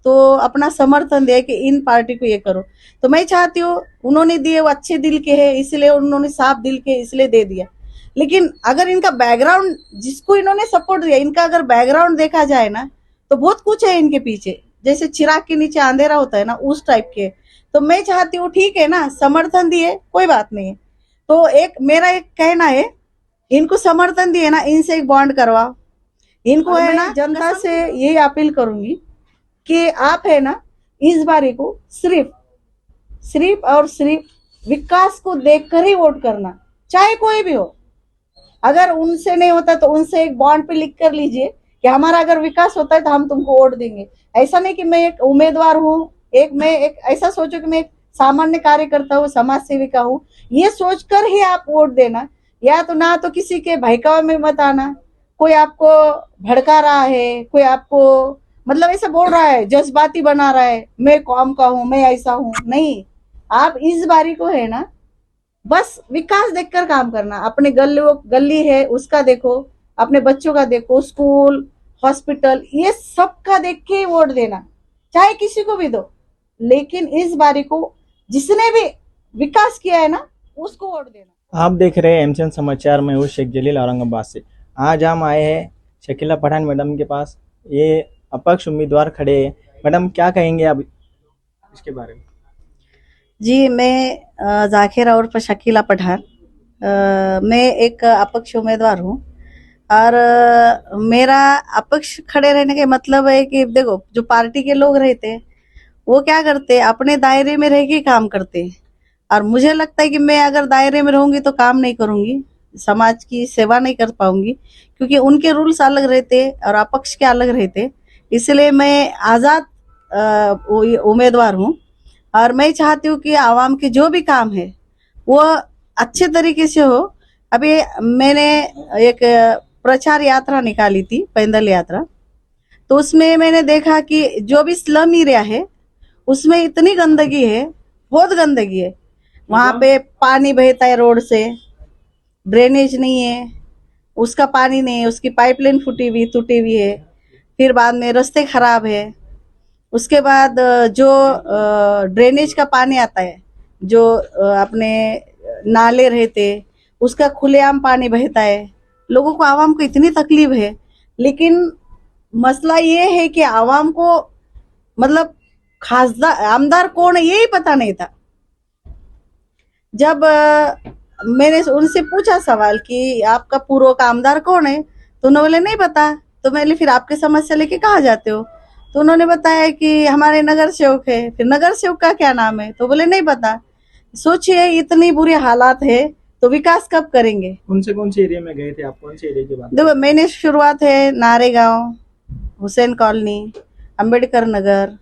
तो अपना समर्थन दे कि इन पार्टी को ये करो। तो मैं चाहती हूँ, उन्होंने दिए वो अच्छे दिल के हैं, इसलिए उन्होंने साफ दिल के इसलिए दे दिया। लेकिन अगर इनका बैकग्राउंड, जिसको इन्होंने सपोर्ट दिया, इनका अगर बैकग्राउंड देखा जाए ना, तो बहुत कुछ है इनके पीछे, जैसे चिराग के नीचे अंधेरा होता है ना, उस टाइप के। तो मैं चाहती हूँ, ठीक है ना, समर्थन दिए, कोई बात नहीं है। तो मेरा एक कहना है, इनको समर्थन दिए ना, इनसे एक बॉन्ड करवाओ। इनको है ना, जनता से यही अपील करूंगी कि आप है ना, इस बारी को सिर्फ और सिर्फ विकास को देखकर ही वोट करना, चाहे कोई भी हो। अगर उनसे नहीं होता तो उनसे एक बॉन्ड पे लिख कर लीजिए कि हमारा अगर विकास होता है तो हम तुमको वोट देंगे। ऐसा नहीं कि मैं एक उम्मीदवार हूँ, मैं एक ऐसा सोचो कि मैं एक सामान्य कार्यकर्ता हूँ, समाज सेविका हूँ, ये सोचकर ही आप वोट देना। या तो ना तो किसी के बहकावे में मत आना, कोई आपको भड़का रहा है, कोई आपको मतलब ऐसा बोल रहा है, जज्बाती बना रहा है, मैं कौम का हूँ, मैं ऐसा हूँ, नहीं। आप इस बारी को है ना, बस विकास देखकर काम करना। अपने गली है उसका देखो, अपने बच्चों का देखो, स्कूल, हॉस्पिटल, ये सबका देख के वोट देना, चाहे किसी को भी दो। लेकिन इस बारी को जिसने भी विकास किया है ना, उसको वोट देना। आप देख रहे हैं एमसीएन समाचार में हूँ शेख जलील औरंगाबाद से। आज हम आए हैं शकीला पठान मैडम के पास। ये अपक्ष उम्मीदवार खड़े हैं। मैडम क्या कहेंगे आप इसके बारे में? जी, मैं जाकिरा उर्फ शकीला पठान, मैं एक अपक्ष उम्मीदवार हूँ। और मेरा अपक्ष खड़े रहने का मतलब है कि देखो, जो पार्टी के लोग रहते हैं वो क्या करते हैं, अपने दायरे में रह के काम करते हैं। और मुझे लगता है कि मैं अगर दायरे में रहूंगी तो काम नहीं करूंगी, समाज की सेवा नहीं कर पाऊंगी, क्योंकि उनके रूल्स अलग रहते और अपक्ष के अलग रहते। इसलिए मैं आजाद उम्मीदवार हूँ। और मैं चाहती हूँ कि आवाम के जो भी काम है वो अच्छे तरीके से हो। अभी मैंने एक प्रचार यात्रा निकाली थी, पैदल यात्रा। तो उसमें मैंने देखा कि जो भी स्लम एरिया है उसमें इतनी गंदगी है, बहुत गंदगी है। वहां पे पानी बहता है रोड से, ड्रेनेज नहीं है, उसका पानी नहीं है, उसकी पाइपलाइन फूटी हुई टूटी हुई है। फिर बाद में रास्ते खराब है। उसके बाद जो ड्रेनेज का पानी आता है, जो अपने नाले रहते, उसका खुलेआम पानी बहता है। लोगों को, आवाम को इतनी तकलीफ है। लेकिन मसला ये है कि आवाम को मतलब खासदार आमदार कौन है यही पता नहीं था। जब मैंने उनसे पूछा सवाल कि आपका पूर्व का आमदार कौन है, तो उन्होंने बोले नहीं पता। तो मैंने फिर आपकी समस्या लेके कहाँ जाते हो, तो उन्होंने बताया कि हमारे नगर सेवक है। फिर नगर सेवक का क्या नाम है, तो बोले नहीं पता। सोचिए, इतनी बुरी हालात है तो विकास कब करेंगे। कौन से एरिया में गए थे आप? कौन से एरिया की बात? देखो, मैंने शुरुआत है नारेगांव, हुसैन कॉलोनी, अंबेडकर नगर,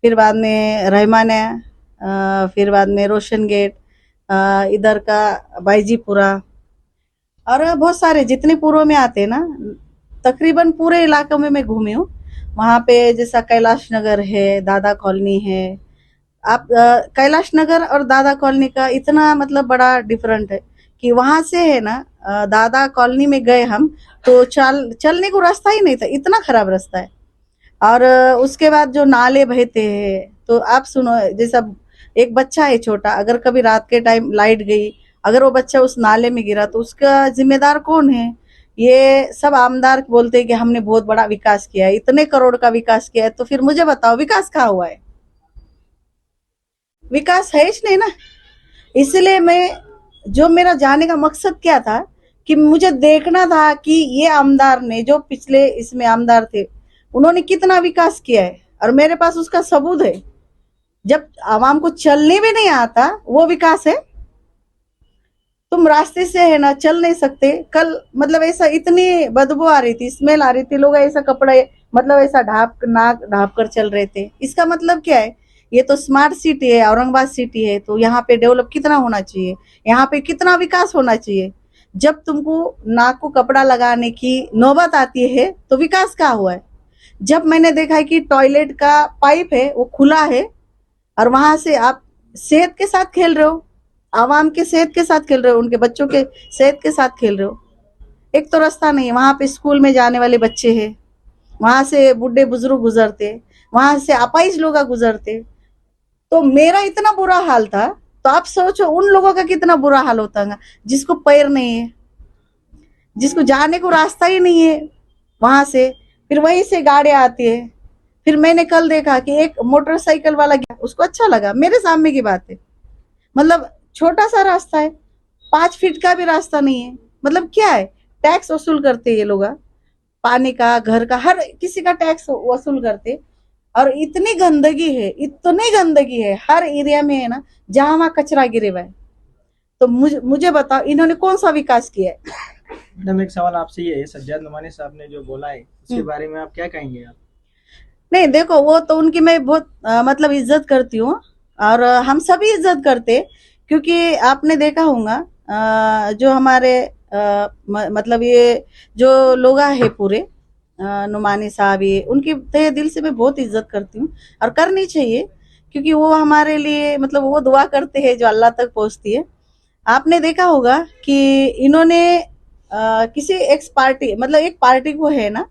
फिर बाद में रहमानिया, फिर बाद में रोशन गेट, इधर का बाईजीपुरा, और बहुत सारे जितने पूर्व में आते हैं ना, तकरीबन पूरे इलाकों में मैं घूमी हूँ। वहाँ पे जैसा कैलाश नगर है, दादा कॉलोनी है। आप कैलाश नगर और दादा कॉलोनी का इतना मतलब बड़ा डिफरेंट है कि वहां से है ना, दादा कॉलोनी में गए हम तो चलने को रास्ता ही नहीं था, इतना खराब रास्ता है। और उसके बाद जो नाले बहते हैं, तो आप सुनो, जैसा एक बच्चा है छोटा, अगर कभी रात के टाइम लाइट गई, अगर वो बच्चा उस नाले में गिरा तो उसका जिम्मेदार कौन है। ये सब आमदार बोलते हैं कि हमने बहुत बड़ा विकास किया है, इतने करोड़ का विकास किया है। तो फिर मुझे बताओ, विकास कहाँ हुआ है? विकास है ही नहीं ना। इसलिए मैं, जो मेरा जाने का मकसद क्या था कि मुझे देखना था कि ये आमदार ने, जो पिछले इसमें आमदार थे, उन्होंने कितना विकास किया है, और मेरे पास उसका सबूत है। जब आवाम को चलने भी नहीं आता, वो विकास है? तुम रास्ते से है ना चल नहीं सकते। कल मतलब ऐसा इतनी बदबू आ रही थी, स्मेल आ रही थी, लोग ऐसा कपड़े मतलब ऐसा नाक ढाप कर चल रहे थे। इसका मतलब क्या है? ये तो स्मार्ट सिटी है, औरंगाबाद सिटी है, तो यहाँ पे डेवलप कितना होना चाहिए, यहाँ पे कितना विकास होना चाहिए। जब तुमको नाक को कपड़ा लगाने की नौबत आती है तो विकास क्या हुआ है? जब मैंने देखा है कि टॉयलेट का पाइप है वो खुला है, और वहां से आप सेहत के साथ खेल रहे हो, आवाम के सेहत के साथ खेल रहे हो, उनके बच्चों के सेहत के साथ खेल रहे हो। एक तो रास्ता नहीं है, वहां पे स्कूल में जाने वाले बच्चे हैं, वहां से बूढ़े बुजुर्ग गुजरते, वहां से अपाइज लोग गुजरते, तो मेरा इतना बुरा हाल था, तो आप सोचो उन लोगों का कितना बुरा हाल होता है, जिसको पैर नहीं है, जिसको जाने को रास्ता ही नहीं है वहां से, फिर वहीं से गाड़ियां आती है। फिर मैंने कल देखा कि एक मोटरसाइकिल वाला गया, उसको अच्छा लगा, मेरे सामने की बात है, मतलब छोटा सा रास्ता है, 5 फीट का भी रास्ता नहीं है, मतलब क्या है, टैक्स वसूल करते ये लोग, पानी का, घर का, हर किसी का टैक्स वसूल करते। और इतनी गंदगी है हर एरिया में है ना, जहां वहां कचरा गिरे हुआ है। तो मुझे बताओ इन्होंने कौन सा विकास किया है? मैडम एक सवाल आपसे ये है, सज्जाद नुमानी साहब ने जो बोला है उसके बारे में आप क्या कहेंगे आप? नहीं देखो, वो तो उनकी मैं बहुत मतलब इज्जत करती हूँ, और हम सभी इज्जत करते, क्योंकि आपने देखा होगा जो हमारे मतलब ये जो लोग है पूरे नुमानी साहब, ये उनकी तहे दिल से मैं बहुत इज्जत करती हूँ, और करनी चाहिए, क्योंकि वो हमारे लिए मतलब वो दुआ करते हैं जो अल्लाह तक पहुंचती है। आपने देखा होगा कि इन्होंने किसी एक्स पार्टी, मतलब एक पार्टी को है ना,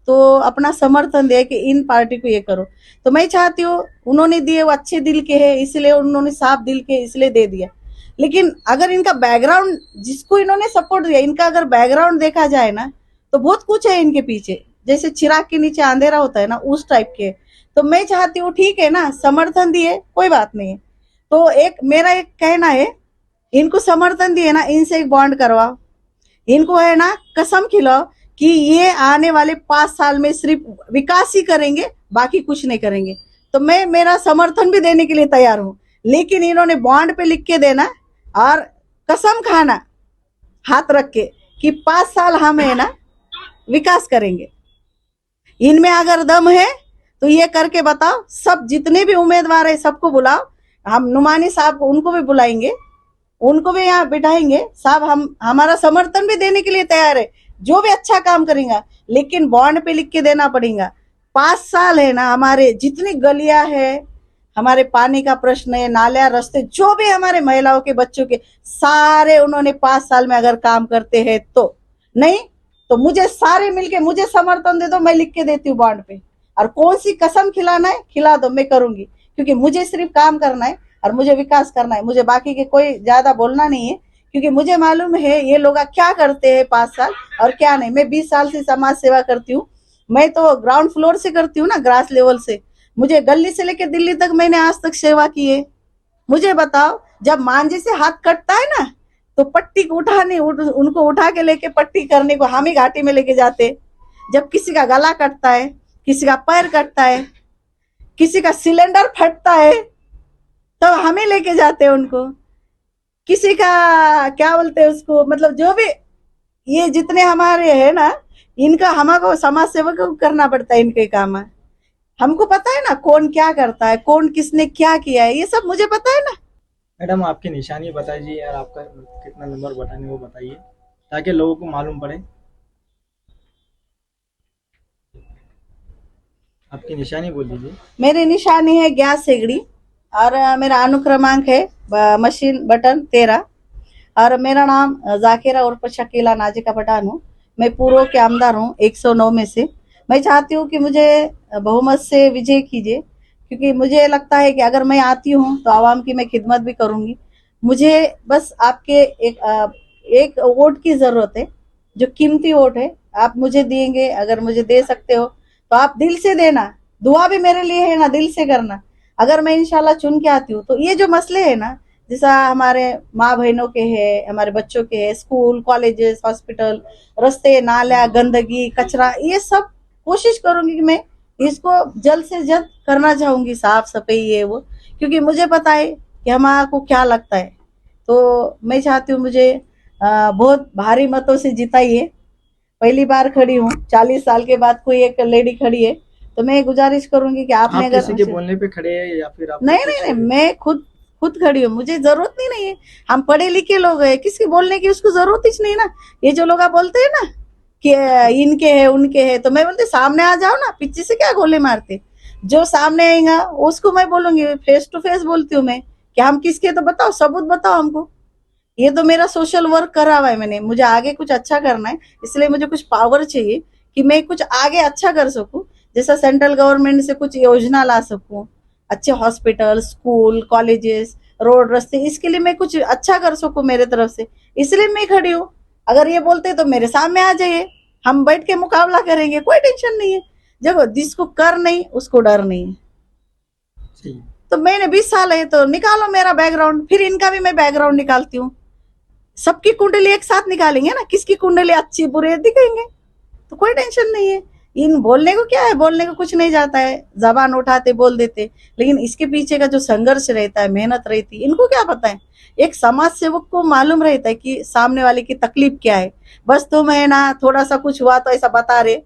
तो अपना समर्थन दिया कि इन पार्टी को ये करो, तो मैं चाहती हूँ, उन्होंने दिए वो अच्छे दिल के हैं, इसलिए उन्होंने साफ दिल के इसलिए दे दिया। लेकिन अगर इनका बैकग्राउंड, जिसको इन्होंने सपोर्ट दिया, इनका अगर बैकग्राउंड देखा जाए ना, तो बहुत कुछ है इनके पीछे, जैसे चिराग के नीचे अंधेरा होता है ना, उस टाइप के। तो मैं चाहती हूँ ठीक है ना, समर्थन दिए कोई बात नहीं है, तो एक मेरा एक कहना है, इनको समर्थन दिए ना, इनसे एक बॉन्ड करवाओ, इनको है ना कसम खिलाओ कि ये आने वाले 5 साल में सिर्फ विकास ही करेंगे, बाकी कुछ नहीं करेंगे, तो मैं मेरा समर्थन भी देने के लिए तैयार हूं। लेकिन इन्होंने बॉन्ड पे लिख के देना, और कसम खाना हाथ रख के कि 5 साल हम है ना विकास करेंगे। इनमें अगर दम है तो ये करके बताओ, सब जितने भी उम्मीदवार है सबको बुलाओ, हम नुमानी साहब को उनको भी बुलाएंगे, उनको भी यहाँ बिठाएंगे, साहब हम हमारा समर्थन भी देने के लिए तैयार है, जो भी अच्छा काम करेंगे, लेकिन बॉन्ड पे लिख के देना पड़ेगा। 5 साल है ना, हमारे जितनी गलियां है, हमारे पानी का प्रश्न है, नालियां, रास्ते, जो भी हमारे महिलाओं के, बच्चों के, सारे उन्होंने 5 साल में अगर काम करते हैं तो, नहीं तो मुझे सारे मिलके मुझे समर्थन दे दो, मैं लिख के देती हूँ बॉन्ड पे, और कौन सी कसम खिलाना है खिला दो, मैं करूंगी, क्योंकि मुझे सिर्फ काम करना है और मुझे विकास करना है, मुझे बाकी के कोई ज्यादा बोलना नहीं है, क्योंकि मुझे मालूम है ये लोग क्या करते हैं 5 साल और क्या नहीं। मैं 20 साल से समाज सेवा करती हूँ, मैं तो ग्राउंड फ्लोर से करती हूँ ना, ग्रास लेवल से, मुझे गली से लेकर दिल्ली तक मैंने आज तक सेवा की है। मुझे बताओ, जब मांझे से हाथ कटता है ना, तो पट्टी को उनको उठा के लेके पट्टी करने को हम ही घाटी में लेके जाते। जब किसी का गला कटता है, किसी का पैर कटता है, किसी का सिलेंडर फटता है, तो हमें लेके जाते हैं उनको। किसी का क्या बोलते हैं उसको, मतलब जो भी ये जितने हमारे है ना, इनका हमको समाज सेवा को करना पड़ता है, इनके काम है। हमको पता है ना कौन क्या करता है, कौन किसने क्या किया है, ये सब मुझे पता है ना। मैडम आपकी निशानी बताइए और आपका कितना नंबर बताने वो बताइए, ताकि लोगों को मालूम पड़े। आपकी निशानी बोल दीजिए। मेरी निशानी है गैस सेगड़ी, और मेरा अनुक्रमांक है मशीन बटन 13, और मेरा नाम जाकिरा उर्फ शकीला नाजिका पठान हूँ। मैं पूर्व के आमदार हूँ 109 में से। मैं चाहती हूँ कि मुझे बहुमत से विजय कीजिए, क्योंकि मुझे लगता है कि अगर मैं आती हूँ तो आवाम की मैं खिदमत भी करूंगी। मुझे बस आपके एक वोट की जरूरत है, जो कीमती वोट है, आप मुझे देंगे, अगर मुझे दे सकते हो तो आप दिल से देना, दुआ भी मेरे लिए है ना, दिल से करना। अगर मैं इंशाल्लाह चुन के आती हूँ तो ये जो मसले है ना, जैसा हमारे माँ बहनों के हैं, हमारे बच्चों के हैं, स्कूल, कॉलेजेस, हॉस्पिटल, रास्ते, नाला, गंदगी, कचरा, ये सब कोशिश करूंगी कि मैं इसको जल्द से जल्द करना चाहूंगी, साफ सफाई ये वो, क्योंकि मुझे पता है कि हमारा को क्या लगता है। तो मैं चाहती हूँ मुझे बहुत भारी मतों से जिताइए। पहली बार खड़ी हूँ, 40 साल के बाद कोई एक लेडी खड़ी है, तो मैं गुजारिश करूंगी कि आपने आप अगर किसी के बोलने पे खड़े हैं या फिर आप नहीं नहीं नहीं, मैं खुद खुद खड़ी हूँ, मुझे जरूरत नहीं है। हम पढ़े लिखे लोग हैं, किसी बोलने की उसको जरूरत ही नहीं ना। ये जो लोग आप बोलते हैं ना कि इनके है उनके है, तो मैं बोलती सामने आ जाओ ना, पीछे से क्या गोले मारते। जो सामने आएगा उसको मैं बोलूंगी, फेस टू फेस बोलती हूँ मैं कि हम किसके, तो बताओ, सबूत बताओ हमको। ये तो मेरा सोशल वर्क करा हुआ है मैंने, मुझे आगे कुछ अच्छा करना है, इसलिए मुझे कुछ पावर चाहिए कि मैं कुछ आगे अच्छा कर सकूं, जैसा सेंट्रल गवर्नमेंट से कुछ योजना ला सकूं, अच्छे हॉस्पिटल, स्कूल, कॉलेजेस, रोड, रास्ते, इसके लिए मैं कुछ अच्छा कर सकूं मेरे तरफ से, इसलिए मैं खड़ी हूँ। अगर ये बोलते तो मेरे सामने आ जाइए, हम बैठ के मुकाबला करेंगे, कोई टेंशन नहीं है। देखो, जिसको कर नहीं उसको डर नहीं है। जी तो मैंने 20 साल है तो निकालो मेरा बैकग्राउंड, फिर इनका भी मैं बैकग्राउंड निकालती हूँ। सबकी कुंडली एक साथ निकालेंगे ना, किसकी कुंडली अच्छी बुरी दिखेंगे, तो कोई टेंशन नहीं है। इन बोलने को क्या है, बोलने को कुछ नहीं जाता है, जबान उठाते बोल देते, लेकिन इसके पीछे का जो संघर्ष रहता है, मेहनत रहती है, इनको क्या पता है। एक समाज सेवक को मालूम रहता है कि सामने वाले की तकलीफ क्या है। बस तुम है ना थोड़ा सा कुछ हुआ तो ऐसा बता रहे,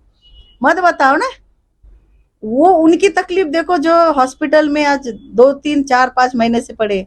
मत बताओ ना। वो उनकी तकलीफ देखो जो हॉस्पिटल में आज 2 3 4 5 महीने से पड़े,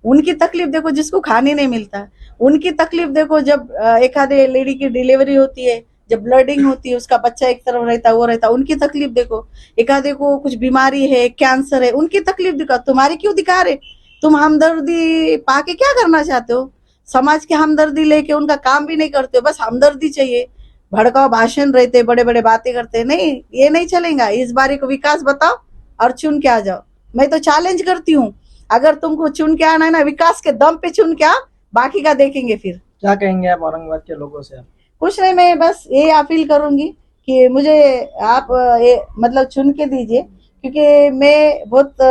उनकी तकलीफ देखो जिसको खाने नहीं मिलता, उनकी तकलीफ देखो जब एक आधे लेडी की डिलीवरी होती है, जब ब्लडिंग होती है, उसका बच्चा एक तरफ रहता है, वो रहता है, उनकी तकलीफ देखो। एक आधे को कुछ बीमारी है, कैंसर है, उनकी तकलीफ दिखा, तुम्हारी क्यों दिखा रहे। तुम हमदर्दी पाके क्या करना चाहते हो, समाज की हमदर्दी लेके उनका काम भी नहीं करते हो, बस हमदर्दी चाहिए, भड़काओ भाषण रहते, बड़े बड़े बातें करते। नहीं, ये नहीं चलेगा। इस बारी को विकास बताओ और चुन के आ जाओ। मैं तो चैलेंज करती हूँ, अगर तुमको चुन के आना है ना, विकास के दम पे चुन के आ, बाकी का देखेंगे फिर। क्या कहेंगे आप औरंगाबाद के लोगों से आप? कुछ नहीं, मैं बस ये अपील करूंगी कि मुझे आप ये मतलब चुन के दीजिए, क्योंकि मैं बहुत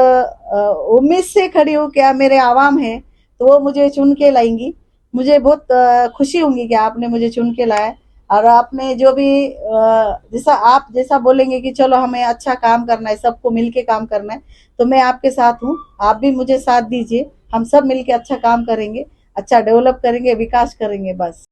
उम्मीद से खड़ी हूँ कि आप मेरे आवाम है, तो वो मुझे चुन के लाएंगी। मुझे बहुत खुशी होगी कि आपने मुझे चुन के लाया, और आपने जो भी जैसा आप जैसा बोलेंगे कि चलो हमें अच्छा काम करना है, सबको मिलके काम करना है, तो मैं आपके साथ हूँ। आप भी मुझे साथ दीजिए, हम सब मिलके अच्छा काम करेंगे, अच्छा डेवलप करेंगे, विकास करेंगे बस।